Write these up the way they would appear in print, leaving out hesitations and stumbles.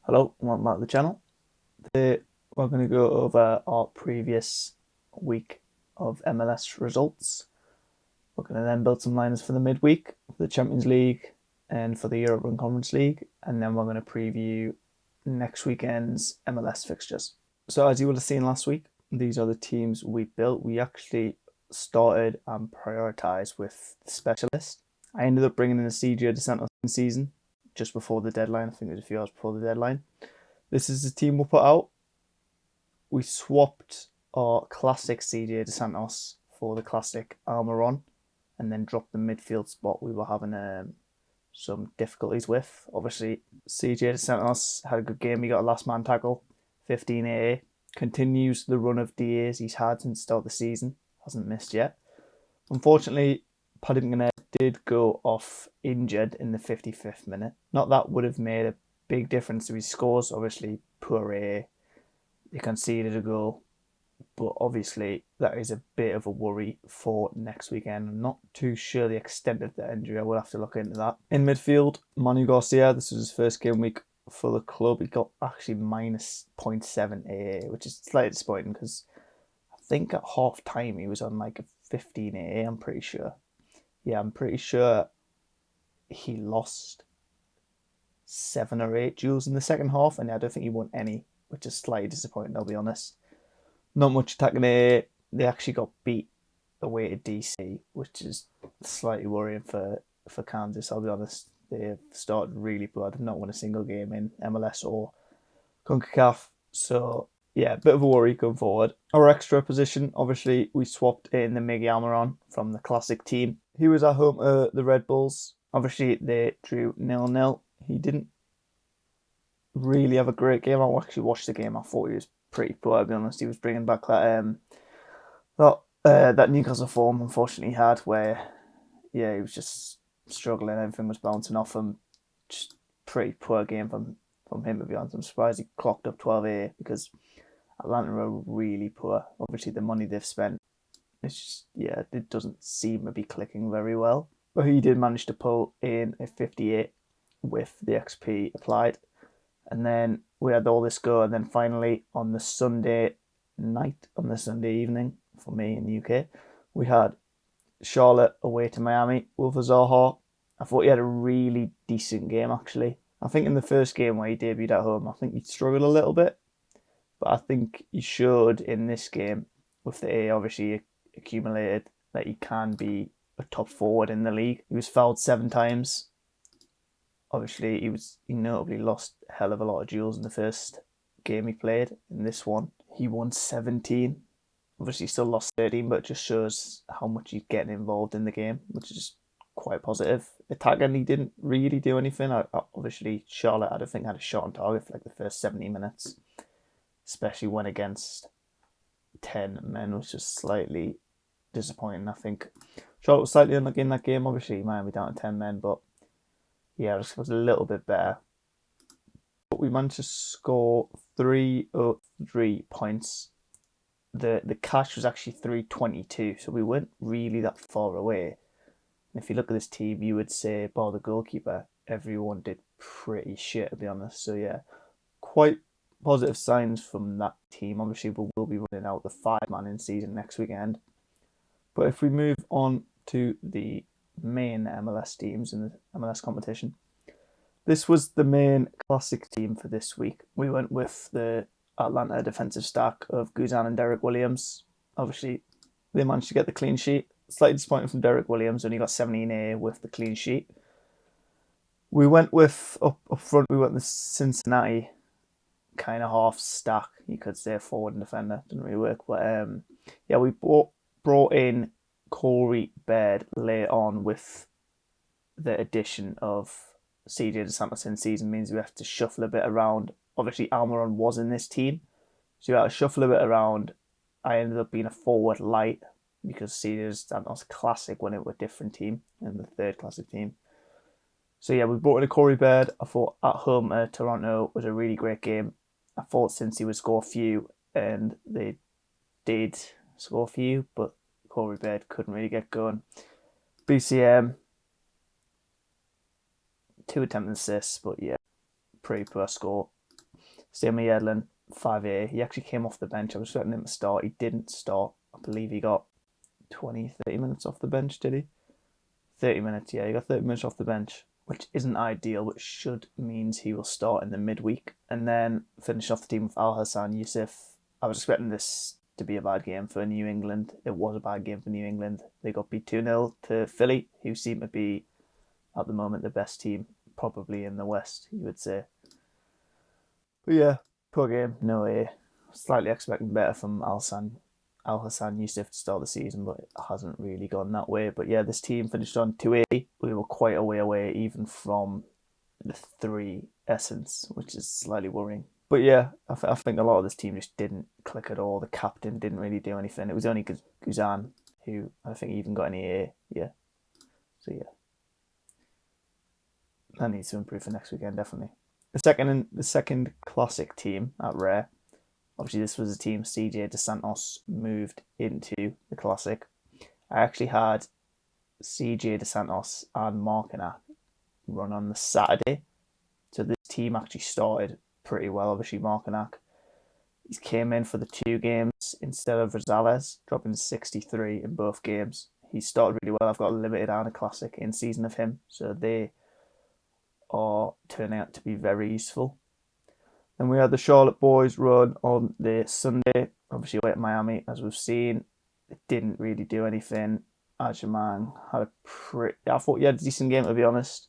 Hello, welcome back to the channel. Today we're going to go over our previous week of MLS results. We're going to then build some liners for the midweek, for the Champions League and for the European Conference League, and then we're going to preview next weekend's MLS fixtures. So as you would have seen last week, these are the teams we built. We actually started and prioritised with the specialist. I ended up bringing in a GW62 season just before the deadline. I think it was a few hours before the deadline. This is the team we'll put out. We swapped our classic CJ Dos Santos for the classic Almiron and then dropped the midfield spot we were having some difficulties with. Obviously, CJ Dos Santos had a good game. He got a last man tackle, 15 AA. Continues the run of DAs he's had since the start of the season. Hasn't missed yet. Unfortunately, Paddington did go off injured in the 55th minute. Not that would have made a big difference to his scores. Obviously, poor A, they conceded a goal. But obviously, that is a bit of a worry for next weekend. I'm not too sure the extent of the injury. I will have to look into that. In midfield, Manu Garcia, this was his first game week for the club. He got actually minus 0.7 AA, which is slightly disappointing because I think at half time he was on like a 15 AA, I'm pretty sure. Yeah, I'm pretty sure he lost 7 or 8 duels in the second half, and I don't think he won any, which is slightly disappointing, I'll be honest. Not much attacking there. They actually got beat away to DC, which is slightly worrying for Kansas, I'll be honest. They've started really poor. They've not won a single game in MLS or CONCACAF, so yeah, a bit of a worry going forward. Our extra position, obviously, we swapped in the Miggy Almiron from the classic team. He was at home to the Red Bulls. Obviously, they drew 0-0. He didn't really have a great game. I actually watched the game. I thought he was pretty poor, to be honest. He was bringing back that Newcastle form, unfortunately, he had, where, yeah, he was just struggling. Everything was bouncing off him. Just pretty poor game from him, to be honest. I'm surprised he clocked up 12A because Atlanta are really poor. Obviously, the money they've spent, it's just, yeah, it doesn't seem to be clicking very well. But he did manage to pull in a 58 with the XP applied. And then we had all this go. And then finally, on the Sunday evening, for me in the UK, we had Charlotte away to Miami. Wilfred Zaha, I thought he had a really decent game, actually. I think in the first game where he debuted at home, I think he struggled a little bit. But I think he showed in this game, with the A obviously accumulated, that he can be a top forward in the league. He was fouled 7 times. Obviously, he notably lost a hell of a lot of duels in the first game he played. In this one, he won 17. Obviously, he still lost 13, but it just shows how much he's getting involved in the game, which is quite positive. Attacking, he didn't really do anything. Obviously, Charlotte, I don't think, had a shot on target for like the first 70 minutes. Especially when against 10 men, which was slightly disappointing. I think Charlotte was slightly unlucky in that game. Obviously, Miami down to 10 men, but yeah, it was a little bit better. But we managed to score 303 points. The cash was actually 322, so we weren't really that far away. And if you look at this team, you would say, bar the goalkeeper, everyone did pretty shit, to be honest. So yeah, quite positive signs from that team. Obviously, we will be running out the 5-man in season next weekend. But if we move on to the main MLS teams in the MLS competition, this was the main classic team for this week. We went with the Atlanta defensive stack of Guzan and Derek Williams. Obviously, they managed to get the clean sheet. Slightly disappointing from Derek Williams, only got 17A with the clean sheet. We went with, up front, we went with Cincinnati kind of half stack, you could say, forward and defender. Didn't really work, but yeah, we brought in Corey Baird later on with the addition of CJ Dos Santos in season. Means we have to shuffle a bit around. Obviously, Almiron was in this team, so you had to shuffle a bit around. I ended up being a forward light because CJ Dos Santos classic when it was a different team and the third classic team. So yeah, we brought in a Corey Baird. I thought at home Toronto was a really great game. I thought since he would score a few, and they did score a few, but Corey Baird couldn't really get going. BCM, 2 attempted assists, but yeah, pretty poor score. Same with Yedlin, 5A. He actually came off the bench. I was expecting him to start. He didn't start. I believe he got 20, 30 minutes off the bench, did he? 30 minutes, yeah. He got 30 minutes off the bench, which isn't ideal, but should means he will start in the midweek. And then finish off the team with Al-Hassan Yusuf. I was expecting this to be a bad game for New England. It was a bad game for New England. They got beat 2-0 to Philly, who seem to be, at the moment, the best team, probably in the West, you would say. But yeah, poor game, no way. Slightly expecting better from Al-Hassan Yusuf to start the season, but it hasn't really gone that way. But yeah, this team finished on 280. We were quite a way away even from the 3 essence, which is slightly worrying. But yeah, I think a lot of this team just didn't click at all. The captain didn't really do anything. It was only Guzan who I think even got any A. Yeah. So yeah, that needs to improve for next weekend, definitely. The second classic team at Rare. Obviously, this was a team CJ DeSantos moved into the classic. I actually had CJ DeSantos and Markinac run on the Saturday. So this team actually started pretty well. Obviously, Markinac, he came in for the 2 games instead of Rosales, dropping 63 in both games. He started really well. I've got a limited and a classic in season of him, so they are turning out to be very useful. Then we had the Charlotte boys run on the Sunday, obviously away at Miami, as we've seen. It didn't really do anything. Ajamang had I thought he had a decent game, to be honest,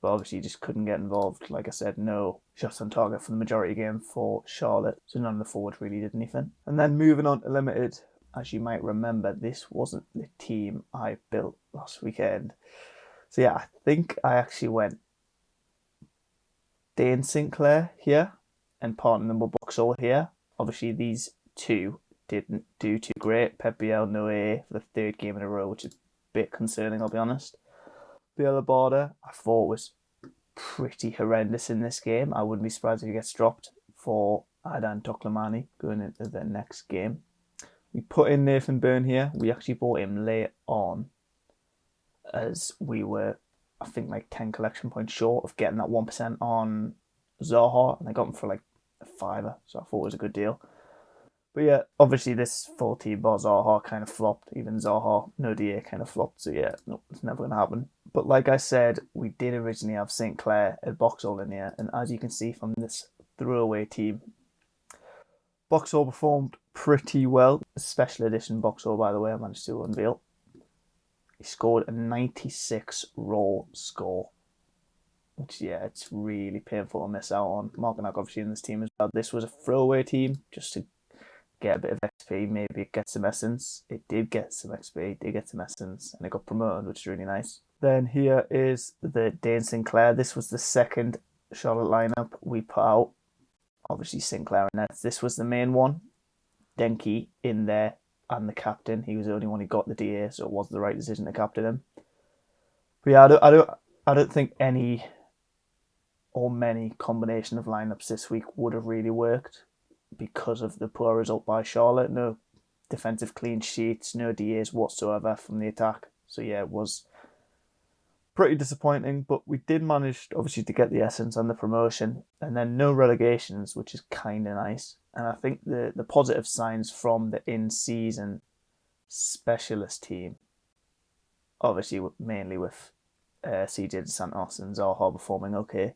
but obviously just couldn't get involved. Like I said, no shots on target for the majority game for Charlotte, so none of the forwards really did anything. And then moving on to limited, as you might remember, this wasn't the team I built last weekend. So yeah, I think I actually went Dane Sinclair here and partner number Boxall here. Obviously, these 2 didn't do too great. Pep Biel, no A for the 3rd game in a row, which is a bit concerning, I'll be honest. Biel Abarda, I thought was pretty horrendous in this game. I wouldn't be surprised if he gets dropped for Aidan Toklamani going into the next game. We put in Nathan Byrne here. We actually bought him late on as we were, I think, like 10 collection points short of getting that 1% on Zaha, and I got him for like a $5, so I thought it was a good deal. But yeah, obviously this full team bar Zaha kind of flopped. Even Zaha, no DA, kind of flopped. So yeah, no, it's never going to happen. But like I said, we did originally have St. Clair and Boxall in here, and as you can see from this throwaway team, Boxall performed pretty well. Special edition Boxall, by the way, I managed to unveil. He scored a 96 raw score, which, yeah, it's really painful to miss out on. Markinac obviously in this team as well. This was a throwaway team just to get a bit of XP, maybe it gets some essence. It did get some XP, it did get some essence, and it got promoted, which is really nice. Then here is the Dane Sinclair. This was the second Charlotte lineup we put out. Obviously Sinclair and Nets. This was the main one. Denke in there and the captain. He was the only one who got the DA, so it was the right decision to captain him. But yeah, I don't think any or many combination of lineups this week would have really worked because of the poor result by Charlotte. No defensive clean sheets, no DAs whatsoever from the attack. So yeah, it was pretty disappointing, but we did manage, obviously, to get the essence and the promotion, and then no relegations, which is kind of nice. And I think the positive signs from the in-season specialist team, obviously mainly with CJ DeSantos and Zaha performing okay,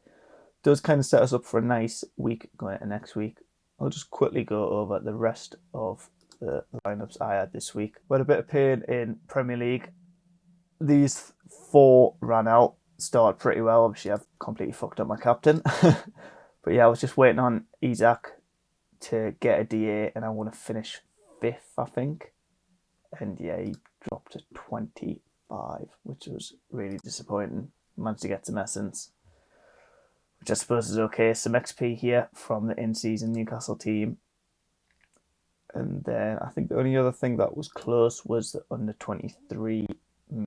does kind of set us up for a nice week going into next week. I'll just quickly go over the rest of the lineups I had this week. We had a bit of pain in Premier League. These 4 ran out, started pretty well. Obviously, I've completely fucked up my captain. But yeah, I was just waiting on Isaac to get a DA, and I want to finish 5th, I think. And yeah, he dropped to 25, which was really disappointing. Managed to get some essence, which I suppose is okay. Some XP here from the in-season Newcastle team. And then I think the only other thing that was close was the under-23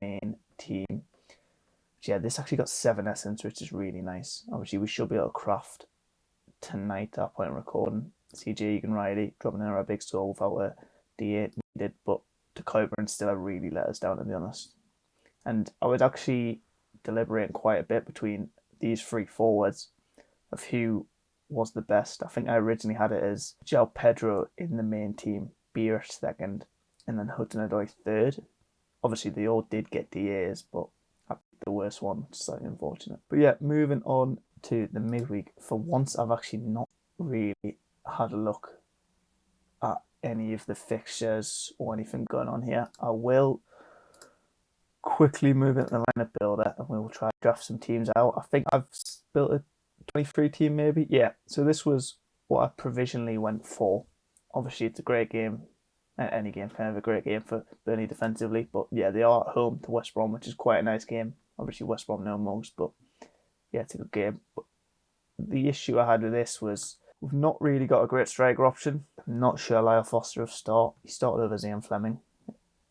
main team. But yeah, this actually got 7 essence, which is really nice. Obviously, we should be able to craft tonight at that point of recording. CJ Egan Riley dropping in a big score without a D8 needed, but to Coburn still really let us down, to be honest. And I was actually deliberating quite a bit between these 3 forwards of who was the best. I think I originally had it as João Pedro in the main team, Beer second, and then Hudson-Odoi third. Obviously, they all did get DAs, but I picked the worst one, which is slightly unfortunate. But yeah, moving on to the midweek. For once, I've actually not really had a look at any of the fixtures or anything going on here. I will quickly move into the lineup builder and we will try to draft some teams out. I think I've built a 23 team maybe. Yeah, so this was what I provisionally went for. Obviously, it's a great game. Any game's kind of a great game for Burnley defensively, but yeah, they are at home to West Brom, which is quite a nice game. Obviously, West Brom know most, but yeah, it's a good game. But the issue I had with this was we've not really got a great striker option. I'm not sure Lyle Foster will start. He started over Ian Fleming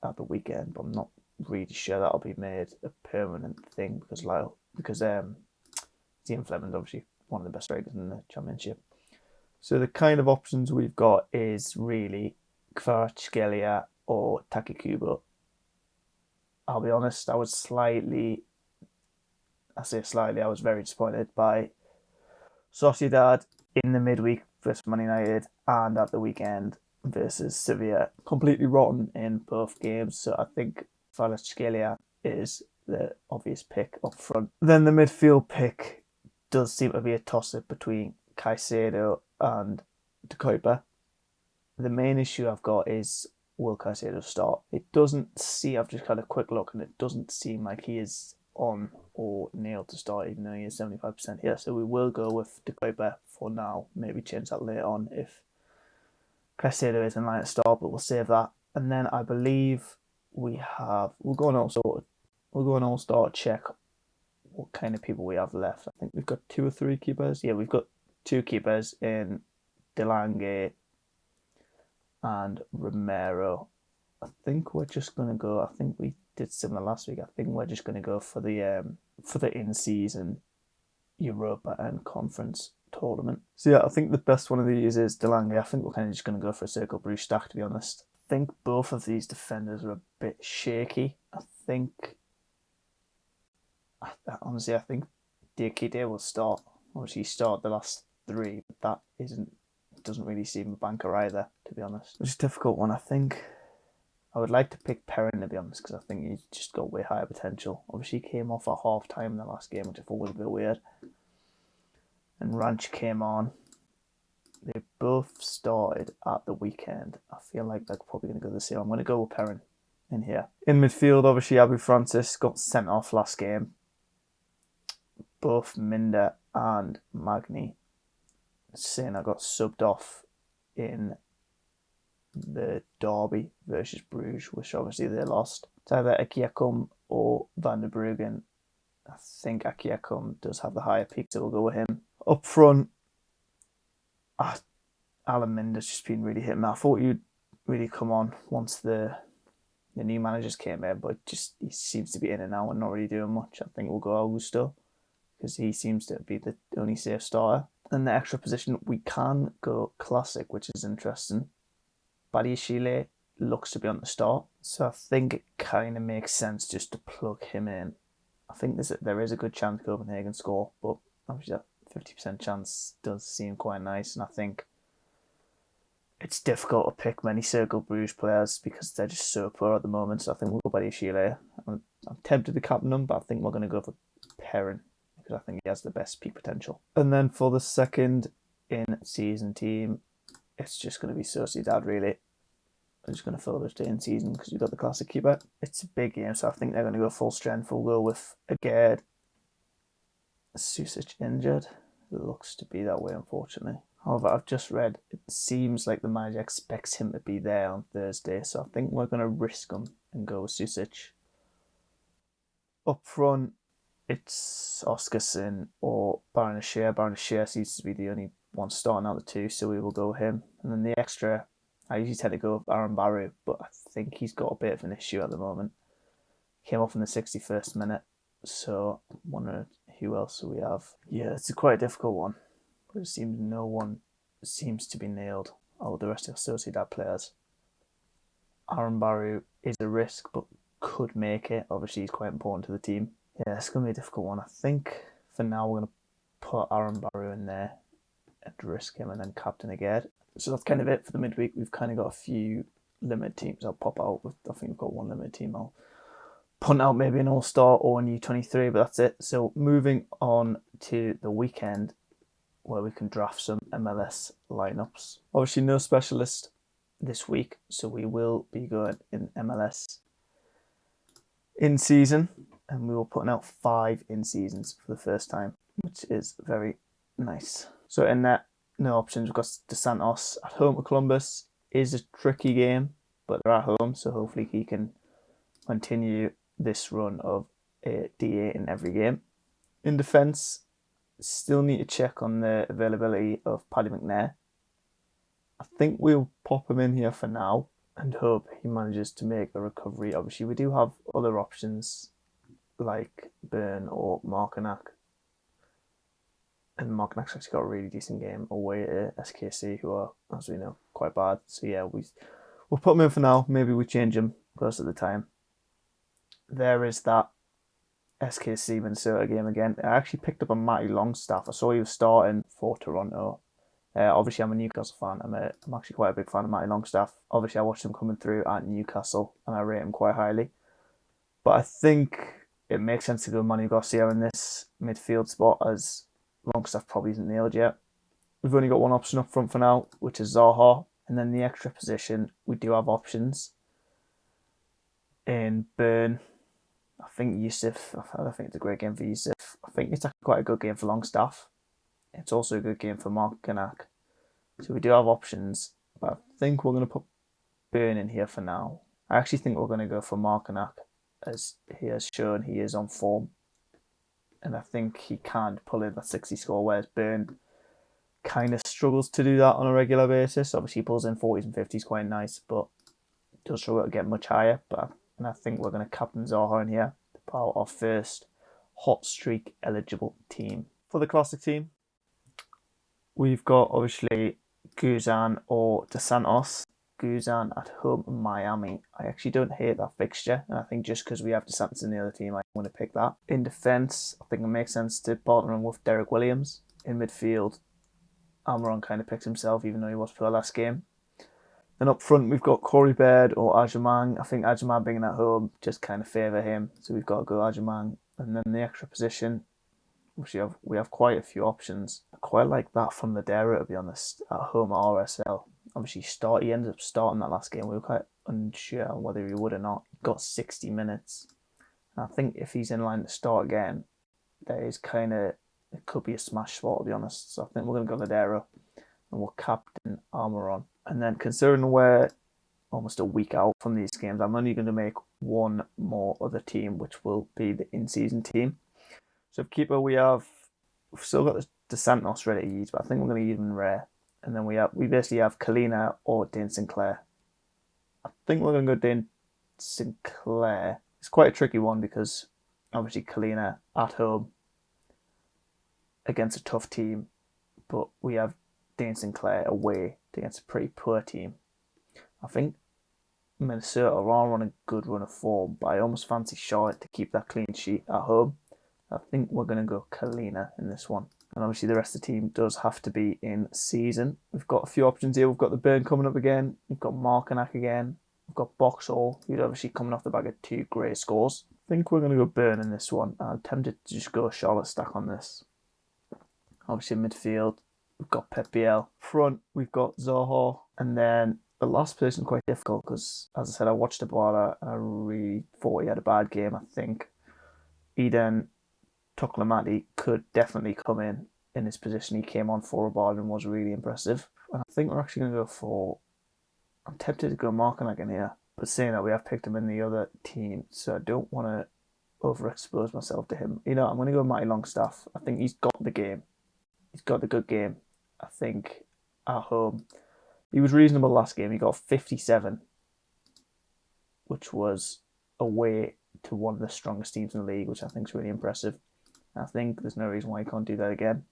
at the weekend, but I'm not really sure that'll be made a permanent thing because Ian Fleming's obviously one of the best strikers in the Championship. So the kind of options we've got is really Kvaratskhelia or Takikubo. I'll be honest, I was very disappointed by Sociedad in the midweek versus Man United and at the weekend versus Sevilla. Completely rotten in both games, so I think Kvaratskhelia is the obvious pick up front. Then the midfield pick does seem to be a toss-up between Caicedo and De Kuiper. The main issue I've got is will Caicedo start? I've just had a quick look and it doesn't seem like he is on or nailed to start, even though he is 75% here. So we will go with De Kuiper for now. Maybe change that later on if Caicedo is in line to start, but we'll save that. And then I believe we'll go on all-star check what kind of people we have left. I think we've got 2 or 3 keepers. Yeah, we've got 2 keepers in Delange and Romero. I think we did similar last week. I think we're just going to go for the in-season Europa and Conference tournament. So yeah, I think the best one of these is Delange. I think we're kind of just going to go for a Circle Bruges stack, to be honest. I think both of these defenders are a bit shaky. I think Diakite will start. Obviously, he started the last 3, but doesn't really seem a banker either, to be honest. It's a difficult one. I think I would like to pick Perrin, to be honest, because I think he's just got way higher potential. Obviously, he came off at half time in the last game, which I thought was a bit weird. And Ranch came on. They both started at the weekend. I feel like they're probably going to go the same. I'm going to go with Perrin in here. In midfield, obviously, Abu Francis got sent off last game. Both Minder and Magni saying I got subbed off in the derby versus Bruges, which obviously they lost. It's either Akiakum or Van der Bruggen. I think Akiakum does have the higher peak, so we'll go with him. Up front, Alan Minder's just been really hitting me. I thought he'd really come on once the new managers came in, but he seems to be in and out and not really doing much. I think we'll go Augusto because he seems to be the only safe starter. In the extra position, we can go Classic, which is interesting. Badiashile looks to be on the start, so I think it kind of makes sense just to plug him in. I think there is a good chance Copenhagen score, but obviously that 50% chance does seem quite nice, and I think it's difficult to pick many Circle Bruges players because they're just so poor at the moment, so I think we'll go Badiashile. I'm tempted to captain him, but I think we're going to go for Perrin, because I think he has the best peak potential. And then for the second in-season team, it's just going to be Sociedad, really. I'm just going to fill it in-season because you've got the Classic keeper. It's a big game, so I think they're going to go full strength. We'll go with Agard. Susic injured. It looks to be that way, unfortunately. However, I've just read it seems like the manager expects him to be there on Thursday, so I think we're going to risk him and go with Susic. Up front, it's Oskarsson or Baranashir. Baranashir seems to be the only one starting out of the 2, so we will go with him. And then the extra, I usually tend to go with Aaron Baru, but I think he's got a bit of an issue at the moment. Came off in the 61st minute, so I wonder who else we have. Yeah, it's quite a difficult one, but it seems no one seems to be nailed. Oh, the rest of the Sociedad players. Aaron Baru is a risk, but could make it. Obviously, he's quite important to the team. Yeah, it's going to be a difficult one. I think for now we're going to put Aaron Baru in there and risk him and then captain again. So that's kind of it for the midweek. We've kind of got a few limited teams I'll pop out with. I think we've got one limited team I'll punt out, maybe an all-star or an U23, but that's it. So moving on to the weekend where we can draft some MLS lineups. Obviously no specialist this week, so we will be going in MLS in season, and we will putting out 5 in seasons for the first time, which is very nice. So in that, no options. We've got DeSantos at home to Columbus. Is a tricky game, but they're at home, so hopefully he can continue this run of a D8 in every game. In defence, still need to check on the availability of Paddy McNair. I think we'll pop him in here for now and hope he manages to make a recovery. Obviously, we do have other options like Byrne or Markinac. And Markinac's actually got a really decent game away at SKC, who are, as we know, quite bad. So yeah, we'll put him in for now. Maybe we change him close at the time. There is that SKC Minnesota game again. I actually picked up a Matty Longstaff. I saw he was starting for Toronto. Obviously, I'm a Newcastle fan. I'm actually quite a big fan of Matty Longstaff. Obviously, I watched him coming through at Newcastle, and I rate him quite highly. But I think it makes sense to go Manu Garcia in this midfield spot, as Longstaff probably isn't nailed yet. We've only got one option up front for now, which is Zaha. And then the extra position, we do have options in Byrne. I think Yusuf, I don't think it's a great game for Yusuf. I think it's actually quite a good game for Longstaff. It's also a good game for Markinac. So we do have options, but I think we're going to put Byrne in here for now. I actually think we're going to go for Markinac, as he has shown he is on form. And I think he can pull in that 60 score, whereas Byrne kind of struggles to do that on a regular basis. Obviously, he pulls in 40s and 50s quite nice, but does struggle to get much higher. And I think we're going to captain Zaha in here to put out our first hot streak eligible team. For the classic team, we've got obviously Guzan or DeSantos. Guzan at home in Miami. I actually don't hate that fixture, and I think just because we have DeSantos in the other team, I'm going to pick that. In defence, I think it makes sense to partner him with Derek Williams. In midfield, Almiron kind of picks himself, even though he was for the last game. And up front, we've got Corey Baird or Ajamang. I think Ajamang being at home just kind of favour him, so we've got to go Ajamang. And then the extra position, which we have quite a few options. I quite like that from Ladera, to be honest, at home at RSL. Obviously, he ended up starting that last game. We were quite unsure whether he would or not. He got 60 minutes. And I think if he's in line to start again, it could be a smash spot, to be honest. So I think we're going to go Ladera and we'll captain Almiron. And then considering we're almost a week out from these games, I'm only going to make one more other team, which will be the in-season team. So for keeper, we've still got the DeSantos ready to use, but I think we're going to use him rare. And then we basically have Kalina or Dane Sinclair. I think we're going to go Dane Sinclair. It's quite a tricky one because obviously Kalina at home against a tough team, but we have Dane Sinclair away against a pretty poor team. I think Minnesota are on a good run of form, but I almost fancy Charlotte to keep that clean sheet at home. I think we're going to go Kalina in this one. And obviously the rest of the team does have to be in season. We've got a few options here. We've got the Byrne coming up again. We've got Markinac again. We've got Boxall, who's obviously coming off the back of 2 great scores. I think we're going to go Byrne in this one. I'm tempted to just go Charlotte stack on this. Obviously midfield, we've got Pep Biel. Front, we've got Zaha. And then the last position quite difficult because, as I said, I watched Abala and I really thought he had a bad game. I think Eden Toklamati could definitely come in his position. He came on for Abala and was really impressive. And I think we're actually going to go for... I'm tempted to go Markinac in here. But saying that, we have picked him in the other team, so I don't want to overexpose myself to him. I'm going to go Matty Longstaff. I think he's got the game. He's got the good game. I think at home, he was reasonable last game. He got 57, which was away to one of the strongest teams in the league, which I think is really impressive. I think there's no reason why he can't do that again.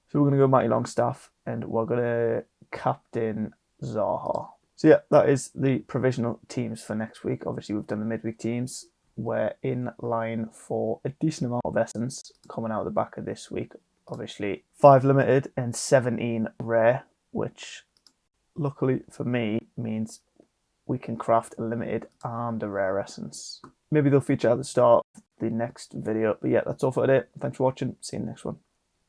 So we're going to go Matty Longstaff and we're going to captain Zaha. So yeah, that is the provisional teams for next week. Obviously, we've done the midweek teams. We're in line for a decent amount of essence coming out of the back of this week. obviously 5 limited and 17 rare, which luckily for me means we can craft a limited and a rare essence. Maybe they'll feature at the start of the next video. But yeah, that's all for today. Thanks for watching. See you in the next one.